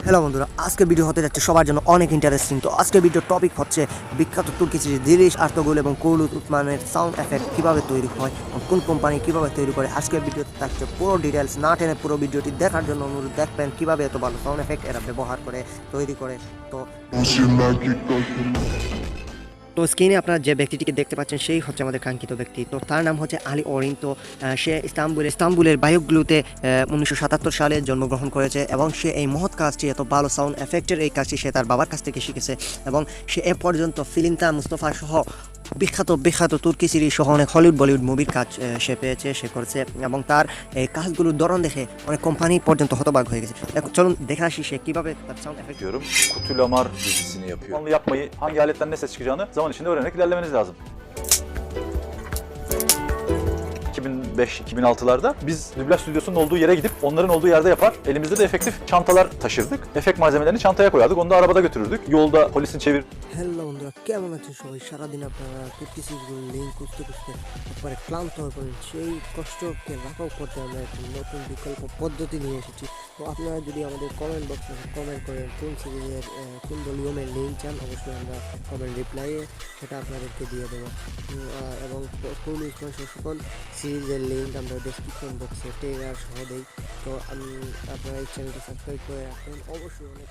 Hello বন্ধুরা, আজকের video হতে যাচ্ছে সবার জন্য অনেক ইন্টারেস্টিং। তো আজকের ভিডিওর টপিক হচ্ছে বিখ্যাত তুর্কি সিরিজ দিরিলিস, আরতগুল এবং কৌলুত উসমানের সাউন্ড এফেক্ট কীভাবে তৈরি হয়, কোন কোম্পানি কীভাবে তৈরি করে। আজকের ভিডিওতে থাকছে পুরো ডিটেলস, না টেনে পুরো ভিডিওটি দেখার জন্য অনুরোধ। দেখবেন কীভাবে এত ভালো সাউন্ড এফেক্ট এরা ব্যবহার করে তৈরি করে। তো স্ক্রিনে আপনারা যে ব্যক্তিটিকে দেখতে পাচ্ছেন সেই হচ্ছে আমাদের কাঙ্ক্ষিত ব্যক্তি। তো তার নাম হচ্ছে আলী অরিন। তো সে ইস্তাম্বুলের বায়ুগুলোতে 1977 সালে জন্মগ্রহণ করেছে এবং সে এই মহৎ কাজটি, এত ভালো সাউন্ড এফেক্টের এই কাজটি সে তার বাবার কাছ থেকে শিখেছে এবং সে এ পর্যন্ত ফিলিন্তা, মুস্তফা সহ বিখ্যাত তুর্কি সিরিজ সহ অনেক হলিউড বলিউড মুভির কাজ সে পেয়েছে, সে করেছে এবং তার এই কাজগুলোর ধরন দেখে অনেক কোম্পানি পর্যন্ত হতবাক হয়ে গেছে। চলুন দেখে আসি সে কিভাবে তার sound effect. Diyorum. Kutulamar dizisini yapıyor. Onu yapmayı, hangi aletten ne ses çıkacağını zaman içinde öğrenerek ilerlemeniz lazım. 2005-2006'larda biz dublaj stüdyosunun olduğu yere gidip onların olduğu yerde yapar. Elimizde de efektif çantalar taşırdık. Efekt malzemelerini çantaya koyardık. Onu da arabada götürürdük. Yolda polisin hello বন্ধুরা, কেমন আছেন সবাই? সারাদিন আপনারা তুর্কি সিরিজগুলো link খুঁজতে একবারে ক্লান্ত হয়ে পড়েন। সেই কষ্টকে রাখাও করতে আমরা একটি নতুন বিকল্প পদ্ধতি নিয়ে এসেছি। তো আপনারা যদি আমাদের কমেন্ট বক্সে কমেন্ট করেন কোন সিরিজের কোন ভলিউমের লিঙ্ক চান, অবশ্যই আমরা কমেন্ট রিপ্লাইয়ে সেটা আপনাদেরকে দিয়ে দেবো। এবং কোন সকল সিরিজের লিঙ্ক আমরা ডেসক্রিপশন বক্সে ট্রেলার সহ দেই। তো আপনারা এই চ্যানেলটি সাবস্ক্রাইব করে রাখবেন অবশ্যই। অনেক